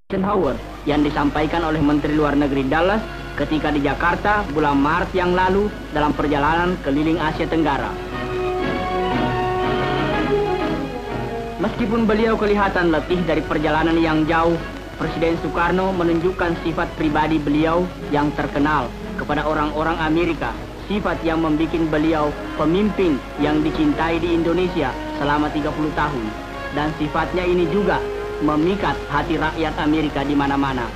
Eisenhower yang disampaikan oleh Menteri Luar Negeri Dallas ketika di Jakarta bulan Maret yang lalu dalam perjalanan keliling Asia Tenggara. Meskipun beliau kelihatan letih dari perjalanan yang jauh, Presiden Soekarno menunjukkan sifat pribadi beliau yang terkenal kepada orang-orang Amerika, sifat yang membuat beliau pemimpin yang dicintai di Indonesia selama 30 tahun. Dan sifatnya ini juga memikat hati rakyat Amerika di mana-mana.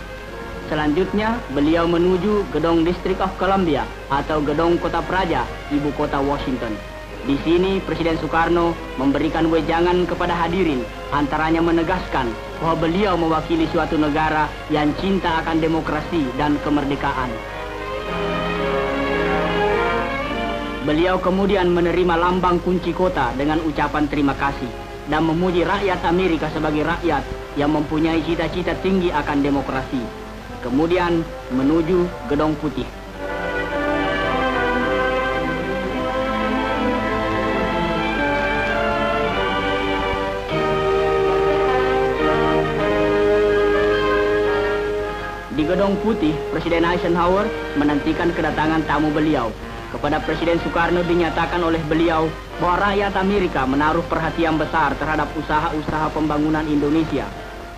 Selanjutnya, beliau menuju Gedung District of Columbia atau Gedung Kota Praja, ibu kota Washington. Di sini, Presiden Soekarno memberikan wejangan kepada hadirin, antaranya menegaskan bahwa beliau mewakili suatu negara yang cinta akan demokrasi dan kemerdekaan. Beliau kemudian menerima lambang kunci kota dengan ucapan terima kasih dan memuji rakyat Amerika sebagai rakyat yang mempunyai cita-cita tinggi akan demokrasi. Kemudian menuju Gedung Putih. Di Gedung Putih, Presiden Eisenhower menantikan kedatangan tamu beliau. Kepada Presiden Soekarno dinyatakan oleh beliau bahwa rakyat Amerika menaruh perhatian besar terhadap usaha-usaha pembangunan Indonesia.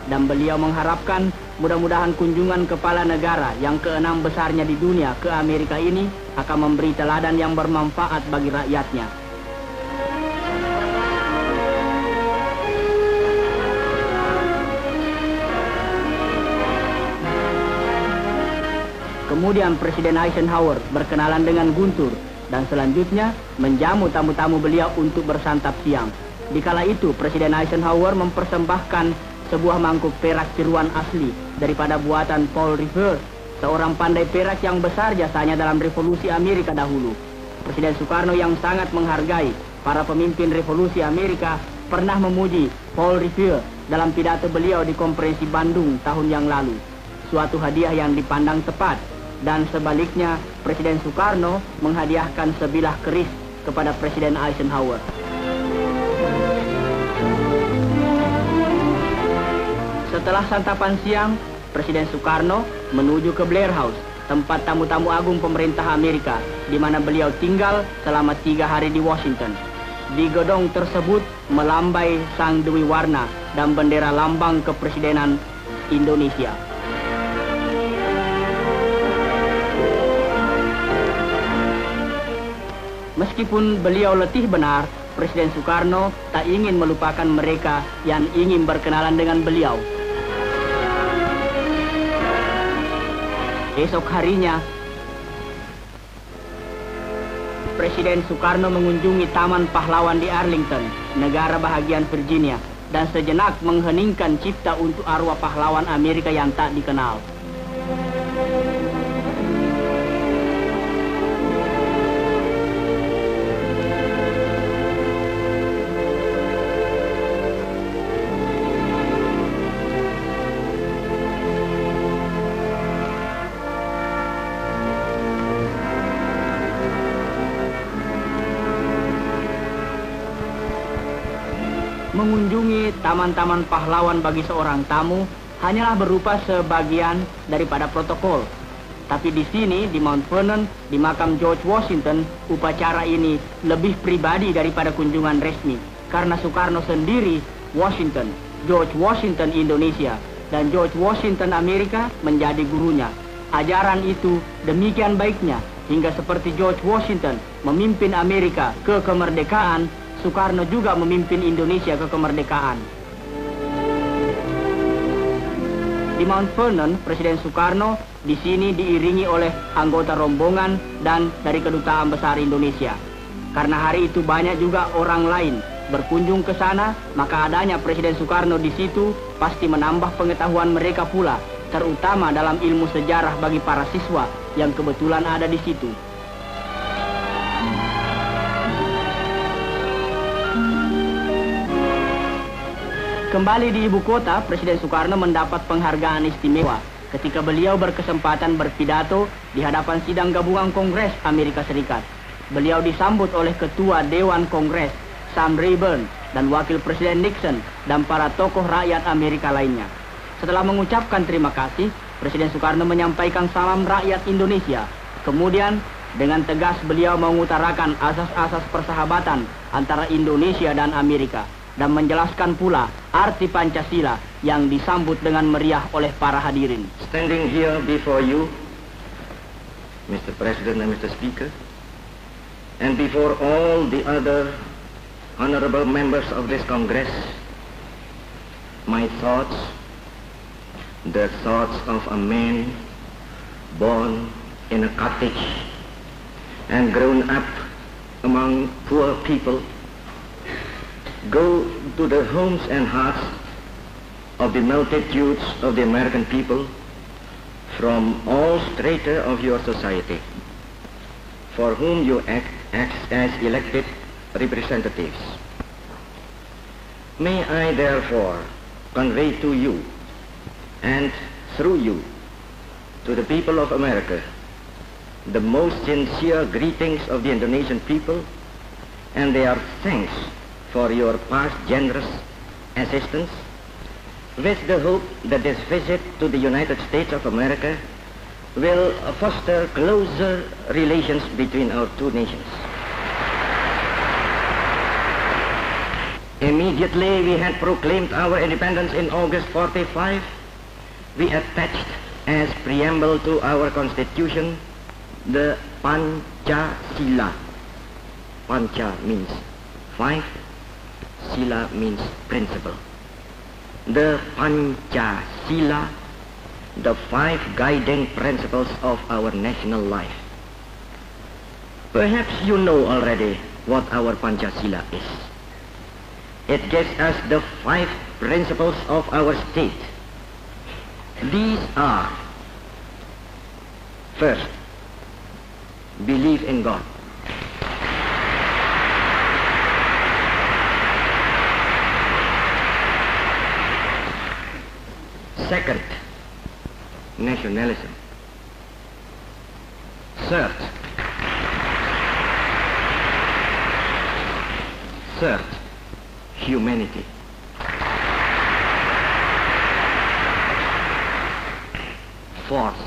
Dan beliau mengharapkan mudah-mudahan kunjungan kepala negara yang ke-6 besarnya di dunia ke Amerika ini akan memberi teladan yang bermanfaat bagi rakyatnya. Kemudian Presiden Eisenhower berkenalan dengan Guntur dan selanjutnya menjamu tamu-tamu beliau untuk bersantap siang. Di kala itu Presiden Eisenhower mempersembahkan sebuah mangkuk perak tiruan asli daripada buatan Paul Revere, seorang pandai perak yang besar jasanya dalam revolusi Amerika dahulu. Presiden Soekarno yang sangat menghargai para pemimpin revolusi Amerika pernah memuji Paul Revere dalam pidato beliau di Konferensi Bandung tahun yang lalu. Suatu hadiah yang dipandang tepat. Dan sebaliknya, Presiden Soekarno menghadiahkan sebilah keris kepada Presiden Eisenhower. Setelah santapan siang, Presiden Soekarno menuju ke Blair House, tempat tamu-tamu agung pemerintah Amerika, di mana beliau tinggal selama 3 hari di Washington. Di gedung tersebut melambai sang Dewi Warna dan bendera lambang kepresidenan Indonesia. Meskipun beliau letih benar, Presiden Soekarno tak ingin melupakan mereka yang ingin berkenalan dengan beliau. Esok harinya, Presiden Soekarno mengunjungi Taman Pahlawan di Arlington, negara bahagian Virginia, dan sejenak mengheningkan cipta untuk arwah pahlawan Amerika yang tak dikenal. Mengunjungi taman-taman pahlawan bagi seorang tamu hanyalah berupa sebagian daripada protokol. Tapi di sini, di Mount Vernon, di makam George Washington, upacara ini lebih pribadi daripada kunjungan resmi. Karena Soekarno sendiri, Washington, George Washington Indonesia, dan George Washington Amerika menjadi gurunya. Ajaran itu demikian baiknya, hingga seperti George Washington memimpin Amerika ke kemerdekaan, Soekarno juga memimpin Indonesia ke kemerdekaan. Di Mount Vernon, Presiden Soekarno di sini diiringi oleh anggota rombongan dan dari Kedutaan Besar Indonesia. Karena hari itu banyak juga orang lain berkunjung ke sana, maka adanya Presiden Soekarno di situ pasti menambah pengetahuan mereka pula, terutama dalam ilmu sejarah bagi para siswa yang kebetulan ada di situ. Kembali di ibu kota, Presiden Soekarno mendapat penghargaan istimewa ketika beliau berkesempatan berpidato di hadapan sidang gabungan Kongres Amerika Serikat. Beliau disambut oleh Ketua Dewan Kongres, Sam Rayburn, dan Wakil Presiden Nixon, dan para tokoh rakyat Amerika lainnya. Setelah mengucapkan terima kasih, Presiden Soekarno menyampaikan salam rakyat Indonesia. Kemudian, dengan tegas beliau mengutarakan asas-asas persahabatan antara Indonesia dan Amerika dan menjelaskan pula arti Pancasila yang disambut dengan meriah oleh para hadirin. Standing here before you, Mr. President and Mr. Speaker, and before all the other honorable members of this Congress, my thoughts, the thoughts of a man born in a cottage and grown up among poor people, go to the homes and hearts of the multitudes of the American people from all strata of your society, for whom you act as elected representatives. May I therefore convey to you and through you to the people of America the most sincere greetings of the Indonesian people and their thanks for your past generous assistance, with the hope that this visit to the United States of America will foster closer relations between our two nations. Immediately we had proclaimed our independence in August 45, we attached as preamble to our Constitution the Pancasila. Panca means 5, Sila means principle. The Pancasila, the 5 guiding principles of our national life. Perhaps you know already what our Pancasila is. It gives us the 5 principles of our state. These are: first, believe in God. Second, nationalism. Third, humanity. Fourth,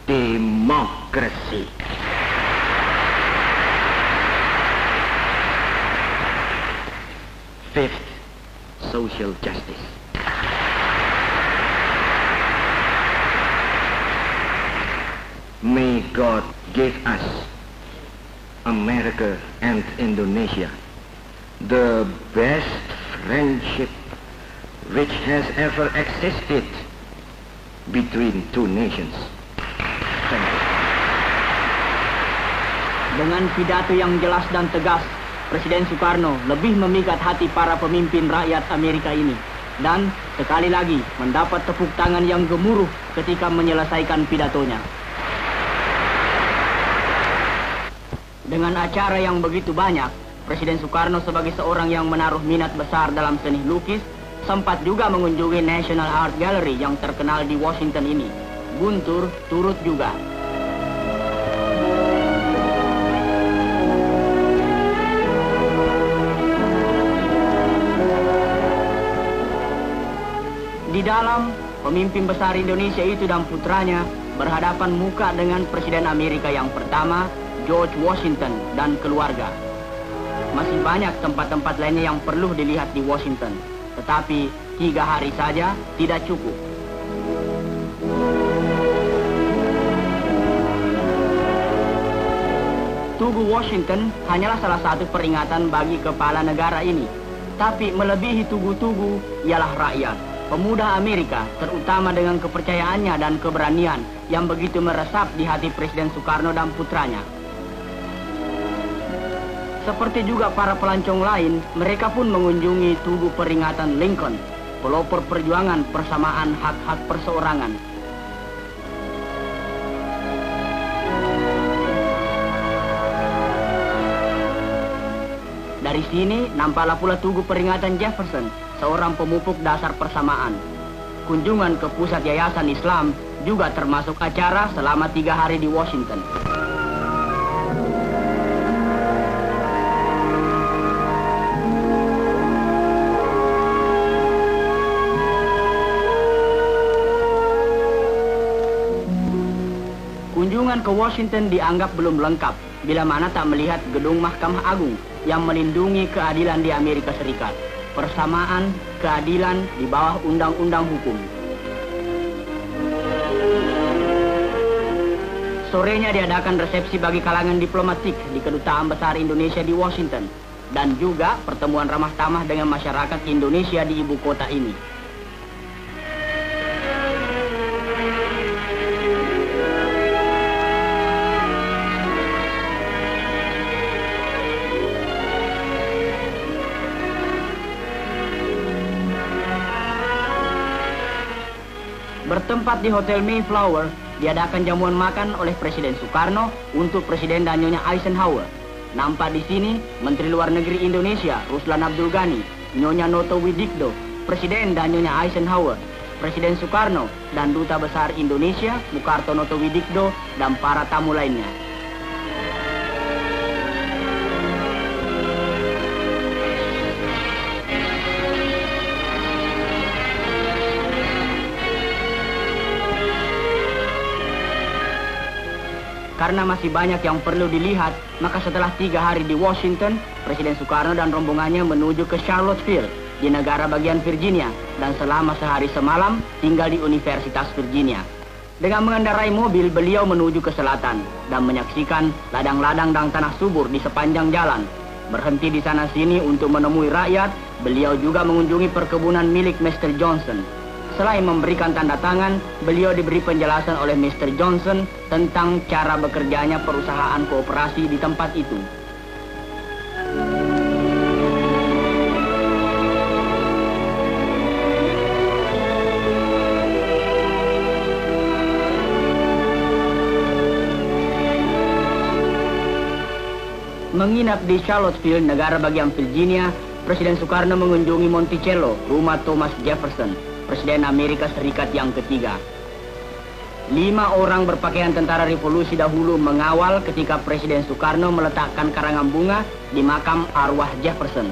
democracy. Fifth, social justice. May God give us, America and Indonesia, the best friendship which has ever existed between two nations. Thank you. Dengan pidato yang jelas dan tegas, Presiden Soekarno lebih memikat hati para pemimpin rakyat Amerika ini dan sekali lagi mendapat tepuk tangan yang gemuruh ketika menyelesaikan pidatonya. Dengan acara yang begitu banyak, Presiden Soekarno sebagai seorang yang menaruh minat besar dalam seni lukis, sempat juga mengunjungi National Art Gallery yang terkenal di Washington ini. Guntur turut juga. Di dalam, pemimpin besar Indonesia itu dan putranya berhadapan muka dengan Presiden Amerika yang pertama, George Washington, dan keluarga. Masih banyak tempat-tempat lainnya yang perlu dilihat di Washington, tetapi 3 hari saja tidak cukup. Tugu Washington hanyalah salah satu peringatan bagi kepala negara ini. Tapi melebihi tugu-tugu ialah rakyat. Pemuda Amerika, terutama dengan kepercayaannya dan keberanian yang begitu meresap di hati Presiden Soekarno dan putranya. Seperti juga para pelancong lain, mereka pun mengunjungi tugu peringatan Lincoln, pelopor perjuangan persamaan hak-hak perseorangan. Dari sini nampaklah pula tugu peringatan Jefferson, seorang pemupuk dasar persamaan. Kunjungan ke pusat Yayasan Islam juga termasuk acara selama 3 hari di Washington. Kunjungan ke Washington dianggap belum lengkap bila mana tak melihat gedung Mahkamah Agung yang melindungi keadilan di Amerika Serikat. Persamaan keadilan di bawah undang-undang hukum. Sorenya diadakan resepsi bagi kalangan diplomatik di Kedutaan Besar Indonesia di Washington dan juga pertemuan ramah tamah dengan masyarakat Indonesia di ibu kota ini. Bertempat di Hotel Mayflower, diadakan jamuan makan oleh Presiden Soekarno untuk Presiden dan Nyonya Eisenhower. Nampak di sini Menteri Luar Negeri Indonesia Ruslan Abdul Ghani, Nyonya Noto Widikdo, Presiden dan Nyonya Eisenhower, Presiden Soekarno dan Duta Besar Indonesia Mukarto Noto Widikdo dan para tamu lainnya. Karena masih banyak yang perlu dilihat, maka setelah 3 hari di Washington, Presiden Soekarno dan rombongannya menuju ke Charlottesville di negara bagian Virginia dan selama sehari semalam tinggal di Universitas Virginia. Dengan mengendarai mobil, beliau menuju ke selatan dan menyaksikan ladang-ladang dan tanah subur di sepanjang jalan. Berhenti di sana-sini untuk menemui rakyat, beliau juga mengunjungi perkebunan milik Mr. Johnson. Selain memberikan tanda tangan, beliau diberi penjelasan oleh Mr. Johnson tentang cara bekerjanya perusahaan koperasi di tempat itu. Menginap di Charlottesville, negara bagian Virginia, Presiden Soekarno mengunjungi Monticello, rumah Thomas Jefferson, Presiden Amerika Serikat yang ketiga. 5 orang berpakaian tentara revolusi dahulu mengawal ketika Presiden Soekarno meletakkan karangan bunga di makam arwah Jefferson.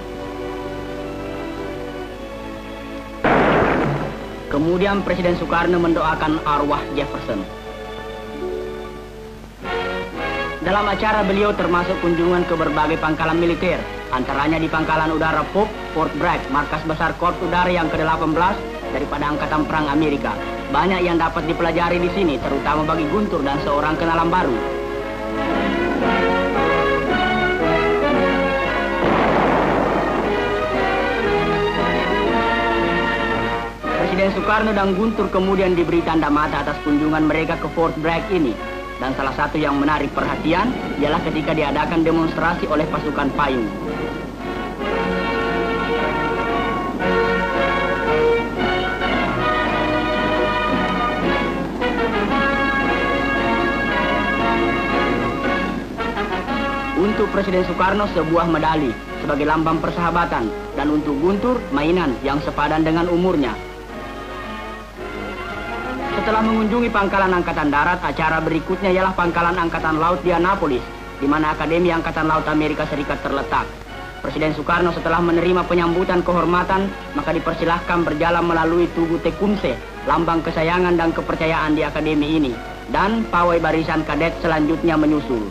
Kemudian Presiden Soekarno mendoakan arwah Jefferson. Dalam acara beliau termasuk kunjungan ke berbagai pangkalan militer, antaranya di Pangkalan Udara Pope, Fort Bragg, markas besar Korps Udara yang ke-18 daripada Angkatan Perang Amerika. Banyak yang dapat dipelajari di sini, terutama bagi Guntur dan seorang kenalan baru. Presiden Soekarno dan Guntur kemudian diberi tanda mata atas kunjungan mereka ke Fort Bragg ini. Dan salah satu yang menarik perhatian ialah ketika diadakan demonstrasi oleh pasukan payung. Untuk Presiden Soekarno sebuah medali sebagai lambang persahabatan dan untuk Guntur mainan yang sepadan dengan umurnya. Setelah mengunjungi Pangkalan Angkatan Darat, acara berikutnya ialah Pangkalan Angkatan Laut di Annapolis, di mana Akademi Angkatan Laut Amerika Serikat terletak. Presiden Soekarno setelah menerima penyambutan kehormatan, maka dipersilahkan berjalan melalui Tugu Tecumseh, lambang kesayangan dan kepercayaan di akademi ini, dan pawai barisan kadet selanjutnya menyusul.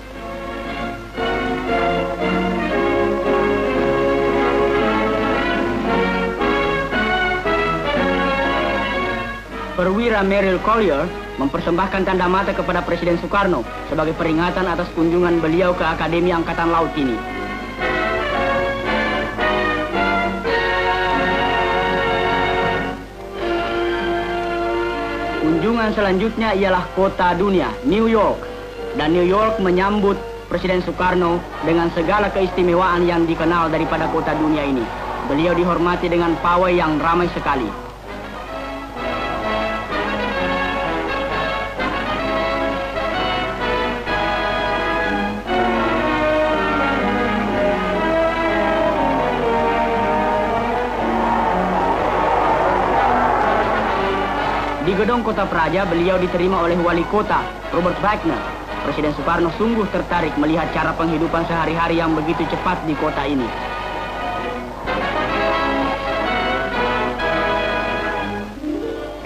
Perwira Merrill Collier mempersembahkan tanda mata kepada Presiden Soekarno sebagai peringatan atas kunjungan beliau ke Akademi Angkatan Laut ini. Kunjungan selanjutnya ialah kota dunia, New York. Dan New York menyambut Presiden Soekarno dengan segala keistimewaan yang dikenal daripada kota dunia ini. Beliau dihormati dengan pawai yang ramai sekali. Di Gedung Kota Praja, beliau diterima oleh Wali Kota, Robert Wagner. Presiden Soekarno sungguh tertarik melihat cara penghidupan sehari-hari yang begitu cepat di kota ini.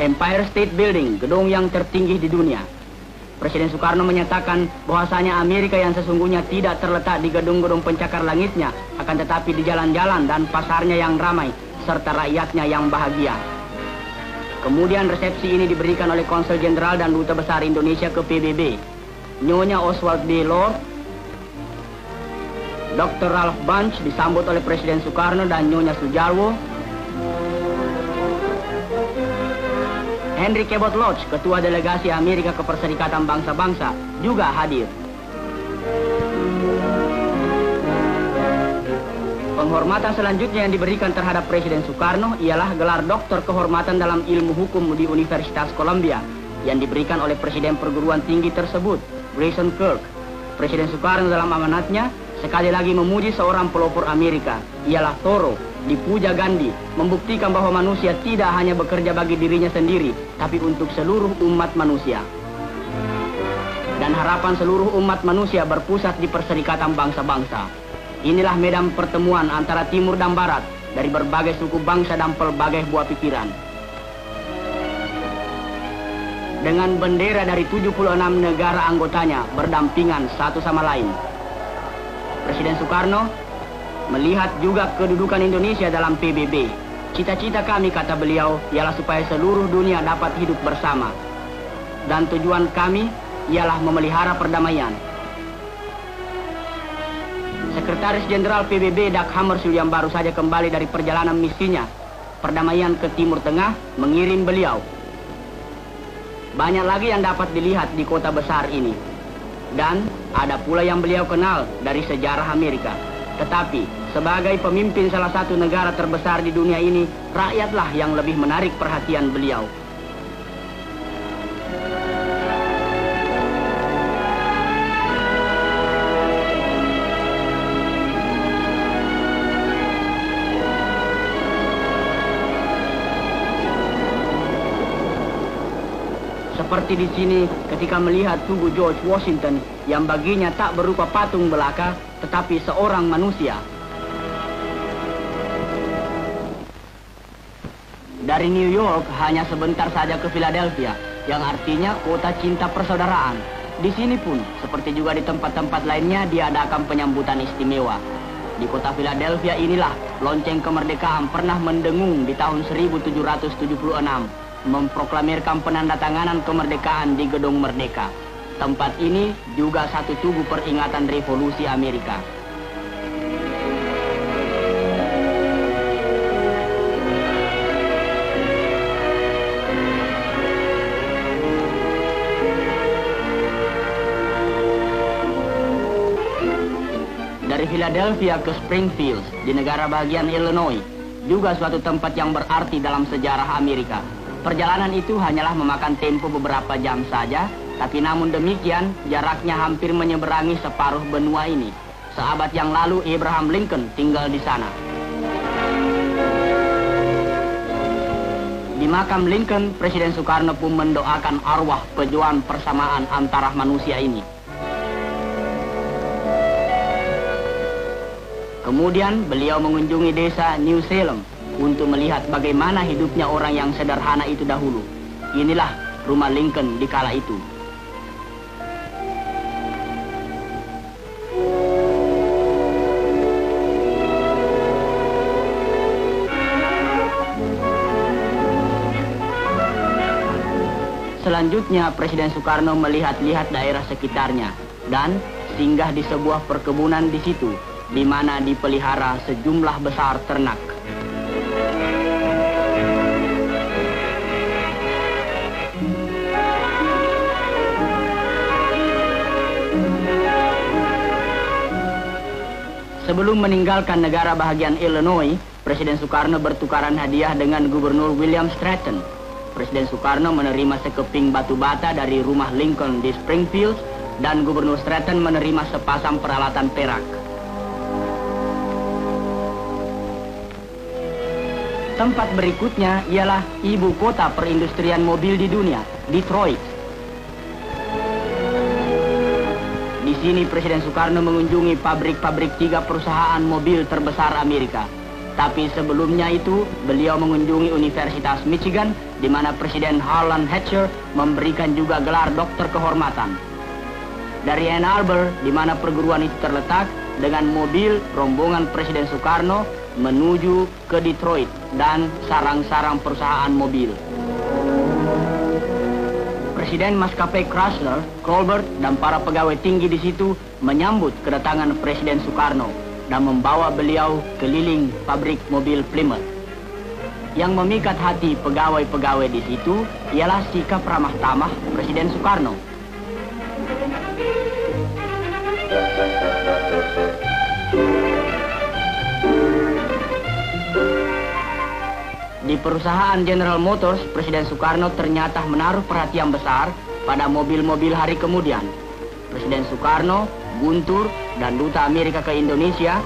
Empire State Building, gedung yang tertinggi di dunia. Presiden Soekarno menyatakan bahwasanya Amerika yang sesungguhnya tidak terletak di gedung-gedung pencakar langitnya, akan tetapi di jalan-jalan dan pasarnya yang ramai, serta rakyatnya yang bahagia. Kemudian resepsi ini diberikan oleh Konsul Jenderal dan Duta Besar Indonesia ke PBB, Nyonya Oswald D. Lord. Dr. Ralph Bunche disambut oleh Presiden Soekarno dan Nyonya Sujarwo. Henry Cabot Lodge, Ketua Delegasi Amerika ke Perserikatan Bangsa-Bangsa, juga hadir. Penghormatan selanjutnya yang diberikan terhadap Presiden Soekarno ialah gelar Doktor Kehormatan dalam Ilmu Hukum di Universitas Columbia yang diberikan oleh Presiden Perguruan Tinggi tersebut, Grayson Kirk. Presiden Soekarno dalam amanatnya sekali lagi memuji seorang pelopor Amerika, ialah Thoreau, dipuja Gandhi, membuktikan bahwa manusia tidak hanya bekerja bagi dirinya sendiri, tapi untuk seluruh umat manusia. Dan harapan seluruh umat manusia berpusat di Perserikatan Bangsa-Bangsa. Inilah medan pertemuan antara Timur dan Barat, dari berbagai suku bangsa dan pelbagai buah pikiran. Dengan bendera dari 76 negara anggotanya berdampingan satu sama lain. Presiden Soekarno melihat juga kedudukan Indonesia dalam PBB. Cita-cita kami, kata beliau, ialah supaya seluruh dunia dapat hidup bersama. Dan tujuan kami ialah memelihara perdamaian. Sekretaris Jenderal PBB Dag Hammarskjöld yang baru saja kembali dari perjalanan misinya perdamaian ke Timur Tengah mengirim beliau. Banyak lagi yang dapat dilihat di kota besar ini. Dan ada pula yang beliau kenal dari sejarah Amerika. Tetapi sebagai pemimpin salah satu negara terbesar di dunia ini, rakyatlah yang lebih menarik perhatian beliau. Seperti di sini ketika melihat tubuh George Washington yang baginya tak berupa patung belaka, tetapi seorang manusia. Dari New York hanya sebentar saja ke Philadelphia, yang artinya kota cinta persaudaraan. Di sini pun, seperti juga di tempat-tempat lainnya, diadakan penyambutan istimewa. Di kota Philadelphia inilah lonceng kemerdekaan pernah mendengung di tahun 1776. Memproklamirkan penandatanganan kemerdekaan di Gedung Merdeka. Tempat ini juga satu tugu peringatan revolusi Amerika. Dari Philadelphia ke Springfield di negara bagian Illinois, juga suatu tempat yang berarti dalam sejarah Amerika. Perjalanan itu hanyalah memakan tempo beberapa jam saja, tapi namun demikian jaraknya hampir menyeberangi separuh benua ini. Seabad yang lalu Abraham Lincoln tinggal di sana. Di makam Lincoln, Presiden Soekarno pun mendoakan arwah pejuang persamaan antara manusia ini. Kemudian beliau mengunjungi desa New Salem untuk melihat bagaimana hidupnya orang yang sederhana itu dahulu. Inilah rumah Lincoln di kala itu. Selanjutnya Presiden Soekarno melihat-lihat daerah sekitarnya dan singgah di sebuah perkebunan di situ, di mana dipelihara sejumlah besar ternak. Sebelum meninggalkan negara bahagian Illinois, Presiden Soekarno bertukaran hadiah dengan Gubernur William Stratton. Presiden Soekarno menerima sekeping batu bata dari rumah Lincoln di Springfield, dan Gubernur Stratton menerima sepasang peralatan perak. Tempat berikutnya ialah ibu kota perindustrian mobil di dunia, Detroit. Di sini Presiden Soekarno mengunjungi pabrik-pabrik 3 perusahaan mobil terbesar Amerika. Tapi sebelumnya itu, beliau mengunjungi Universitas Michigan, di mana Presiden Harlan Hatcher memberikan juga gelar doktor kehormatan. Dari Ann Arbor, di mana perguruan itu terletak, dengan mobil rombongan Presiden Soekarno menuju ke Detroit dan sarang-sarang perusahaan mobil. Presiden maskapai Chrysler, Colbert, dan para pegawai tinggi di situ menyambut kedatangan Presiden Soekarno dan membawa beliau keliling pabrik mobil Plymouth. Yang memikat hati pegawai-pegawai di situ ialah sikap ramah tamah Presiden Soekarno. Di perusahaan General Motors, Presiden Soekarno ternyata menaruh perhatian besar pada mobil-mobil hari kemudian. Presiden Soekarno, Guntur, dan Duta Amerika ke Indonesia,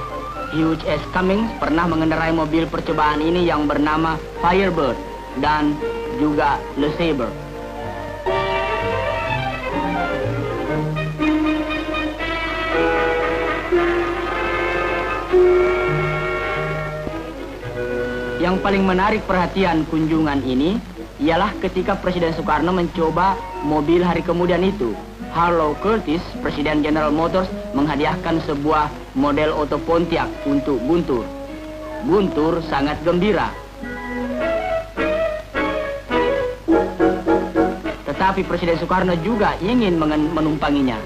Hugh S. Cummings, pernah mengendarai mobil percobaan ini yang bernama Firebird dan juga Le Sabre. Yang paling menarik perhatian kunjungan ini ialah ketika Presiden Soekarno mencoba mobil hari kemudian itu. Harlow Curtis, Presiden General Motors, menghadiahkan sebuah model Otto Pontiac untuk Guntur. Guntur sangat gembira. Tetapi Presiden Soekarno juga ingin menumpanginya.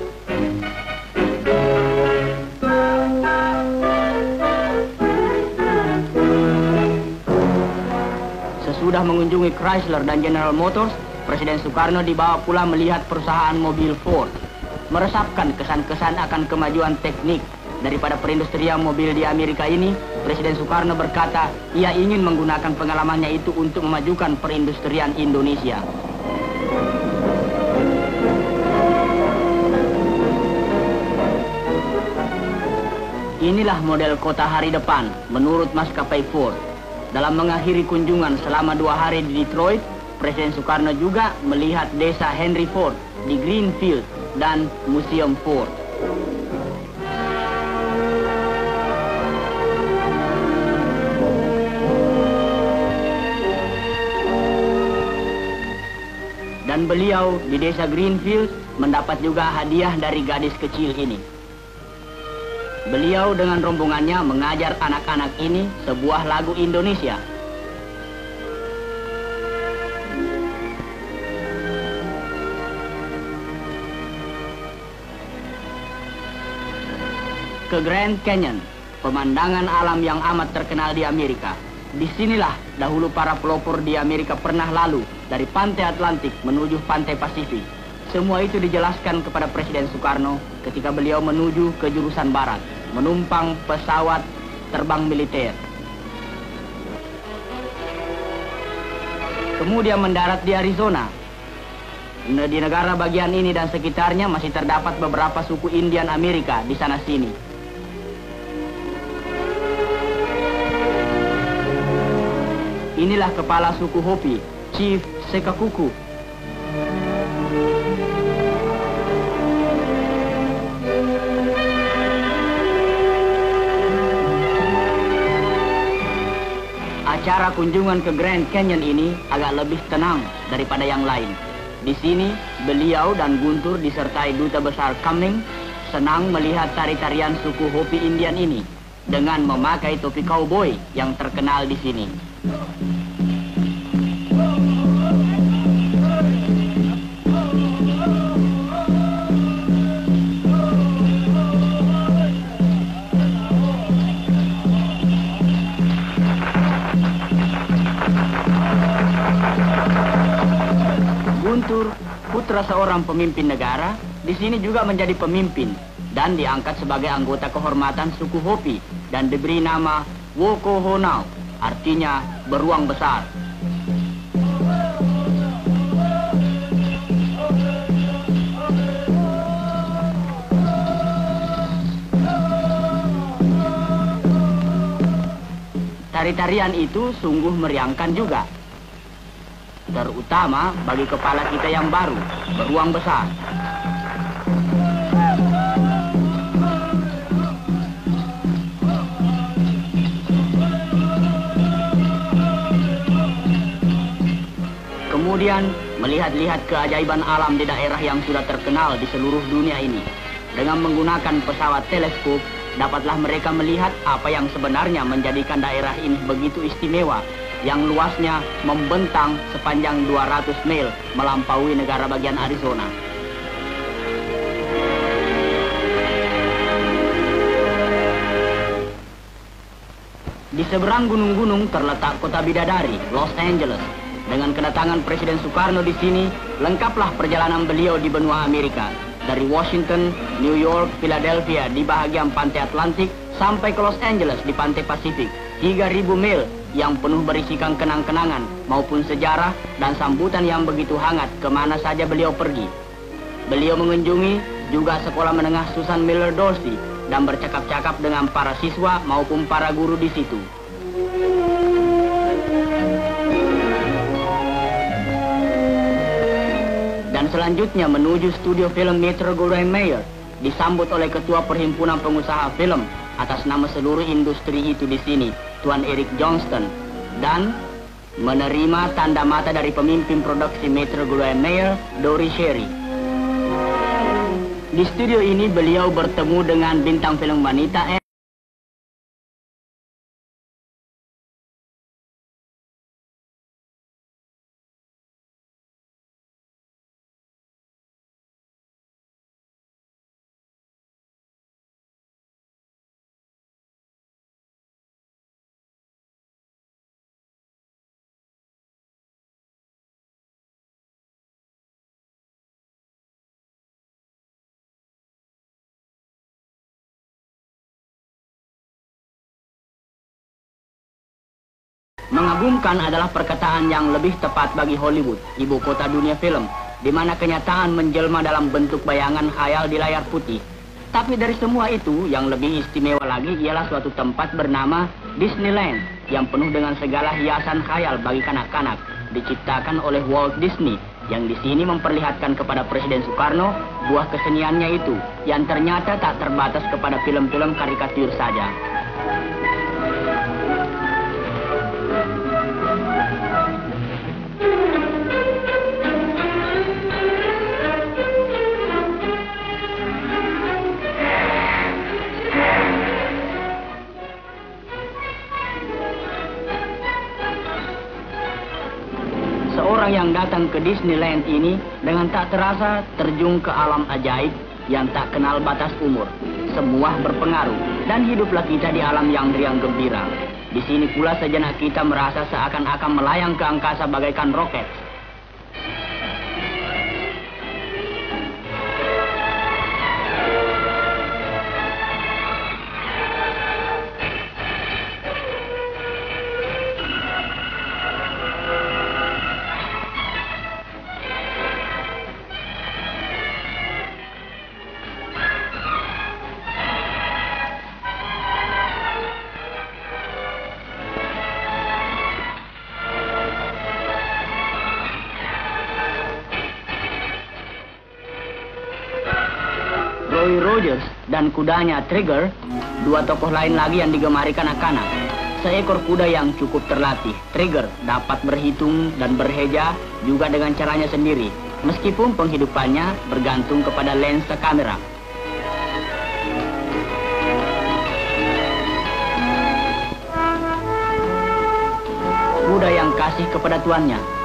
Sesudah mengunjungi Chrysler dan General Motors, Presiden Soekarno dibawa pula melihat perusahaan mobil Ford. Meresapkan kesan-kesan akan kemajuan teknik daripada perindustrian mobil di Amerika ini, Presiden Soekarno berkata ia ingin menggunakan pengalamannya itu untuk memajukan perindustrian Indonesia. Inilah model kota hari depan menurut maskapai Ford. Dalam mengakhiri kunjungan selama 2 hari di Detroit, Presiden Soekarno juga melihat desa Henry Ford di Greenfield dan Museum Ford. Dan beliau di desa Greenfield mendapat juga hadiah dari gadis kecil ini. Beliau dengan rombongannya mengajar anak-anak ini sebuah lagu Indonesia. Ke Grand Canyon, pemandangan alam yang amat terkenal di Amerika. Disinilah dahulu para pelopor di Amerika pernah lalu dari pantai Atlantik menuju pantai Pasifik. Semua itu dijelaskan kepada Presiden Soekarno ketika beliau menuju ke jurusan barat, menumpang pesawat terbang militer. Kemudian mendarat di Arizona. Di negara bagian ini dan sekitarnya masih terdapat beberapa suku Indian Amerika di sana-sini. Inilah kepala suku Hopi, Chief Sekakuku. Acara kunjungan ke Grand Canyon ini agak lebih tenang daripada yang lain. Di sini, beliau dan Guntur disertai Duta Besar Cummings senang melihat tari-tarian suku Hopi Indian ini dengan memakai topi cowboy yang terkenal di sini. Guntur, putra seorang pemimpin negara, di sini juga menjadi pemimpin dan diangkat sebagai anggota kehormatan suku Hopi dan diberi nama Wokohonau, artinya beruang besar. Tari-tarian itu sungguh meriangkan juga. Terutama bagi kepala kita yang baru, beruang besar. kemudian melihat-lihat keajaiban alam di daerah yang sudah terkenal di seluruh dunia ini. Dengan menggunakan pesawat teleskop, dapatlah mereka melihat apa yang sebenarnya menjadikan daerah ini begitu istimewa, yang luasnya membentang sepanjang 200 mil melampaui negara bagian Arizona. Di seberang gunung-gunung terletak kota bidadari, Los Angeles. Dengan kedatangan Presiden Soekarno di sini, lengkaplah perjalanan beliau di benua Amerika. Dari Washington, New York, Philadelphia di bahagian pantai Atlantik, sampai ke Los Angeles di pantai Pasifik. 3.000 mil yang penuh berisikan kenang-kenangan maupun sejarah dan sambutan yang begitu hangat kemana saja beliau pergi. Beliau mengunjungi juga sekolah menengah Susan Miller Dorsey dan bercakap-cakap dengan para siswa maupun para guru di situ. Dan selanjutnya menuju studio film Metro-Goldwyn-Mayer, disambut oleh Ketua Perhimpunan Pengusaha Film atas nama seluruh industri itu di sini, Tuan Eric Johnston, dan menerima tanda mata dari pemimpin produksi Metro-Goldwyn-Mayer, Dory Sherry. Di studio ini beliau bertemu dengan bintang film wanita Mengagumkan adalah perkataan yang lebih tepat bagi Hollywood, ibu kota dunia film, di mana kenyataan menjelma dalam bentuk bayangan khayal di layar putih. Tapi dari semua itu, yang lebih istimewa lagi ialah suatu tempat bernama Disneyland, yang penuh dengan segala hiasan khayal bagi kanak-kanak, diciptakan oleh Walt Disney, yang di sini memperlihatkan kepada Presiden Soekarno buah keseniannya itu, yang ternyata tak terbatas kepada film-film karikatur saja. Seorang yang datang ke Disneyland ini dengan tak terasa terjun ke alam ajaib yang tak kenal batas umur. Semua berpengaruh dan hiduplah kita di alam yang riang gembira. Di sini pula sejenak kita merasa seakan-akan melayang ke angkasa bagaikan roket. Roy Rogers dan kudanya Trigger, dua tokoh lain lagi yang digemari kanak-kanak. Seekor kuda yang cukup terlatih, Trigger dapat berhitung dan berheja juga dengan caranya sendiri, meskipun penghidupannya bergantung kepada lensa kamera. Kuda yang kasih kepada tuannya.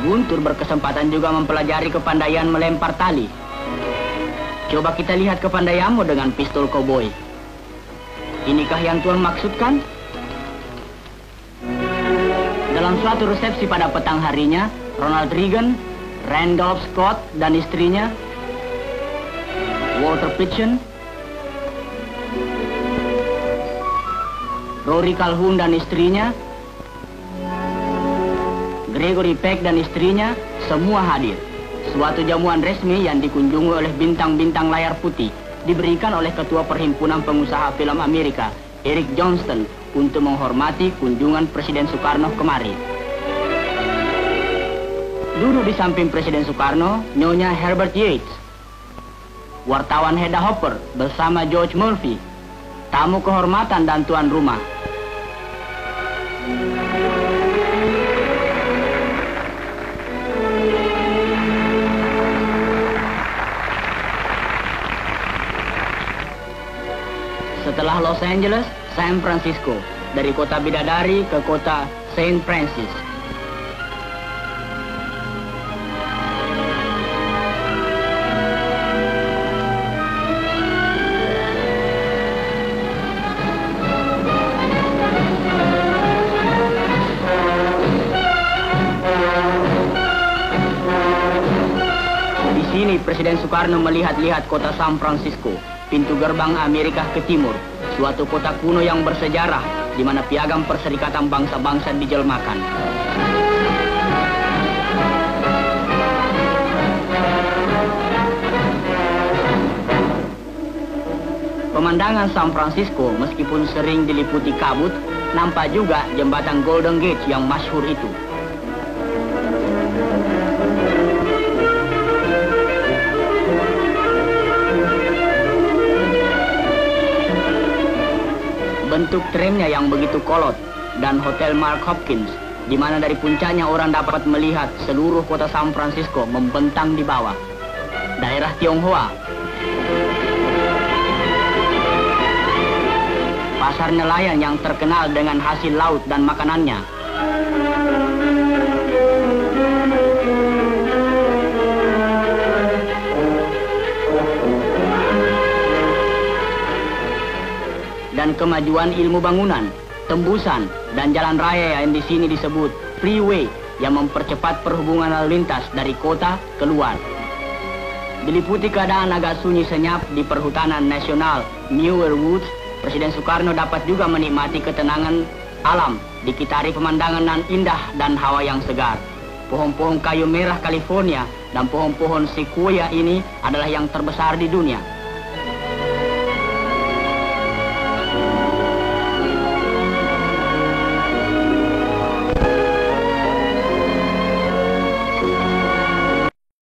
Guntur berkesempatan juga mempelajari kepandaian melempar tali. Coba kita lihat kepandaianmu dengan pistol koboi. Inikah yang Tuan maksudkan? Dalam suatu resepsi pada petang harinya, Ronald Reagan, Randolph Scott dan istrinya, Walter Pitchen, Rory Calhoun dan istrinya, Gregory Peck dan istrinya, semua hadir. Suatu jamuan resmi yang dikunjungi oleh bintang-bintang layar putih diberikan oleh Ketua Perhimpunan Pengusaha Film Amerika, Eric Johnston, untuk menghormati kunjungan Presiden Soekarno kemari. Duduk di samping Presiden Soekarno, Nyonya Herbert Yates, wartawan Hedda Hopper bersama George Murphy, tamu kehormatan dan tuan rumah. Setelah Los Angeles, San Francisco. Dari kota bidadari ke kota Saint Francis. Di sini Presiden Soekarno melihat-lihat kota San Francisco, pintu gerbang Amerika ke timur, suatu kota kuno yang bersejarah, di mana piagam Perserikatan Bangsa-Bangsa dijelmakan. Pemandangan San Francisco meskipun sering diliputi kabut, nampak juga jembatan Golden Gate yang masyhur itu. Bentuk tramnya yang begitu kolot, dan Hotel Mark Hopkins, di mana dari puncaknya orang dapat melihat seluruh kota San Francisco membentang di bawah. Daerah Tionghoa, pasar nelayan yang terkenal dengan hasil laut dan makanannya. Dan kemajuan ilmu bangunan, tembusan, dan jalan raya yang di sini disebut freeway yang mempercepat perhubungan lalu lintas dari kota keluar. Diliputi keadaan agak sunyi senyap di perhutanan nasional Muir Woods, Presiden Soekarno dapat juga menikmati ketenangan alam, dikitari pemandangan yang indah dan hawa yang segar. Pohon-pohon kayu merah California dan pohon-pohon sequoia ini adalah yang terbesar di dunia.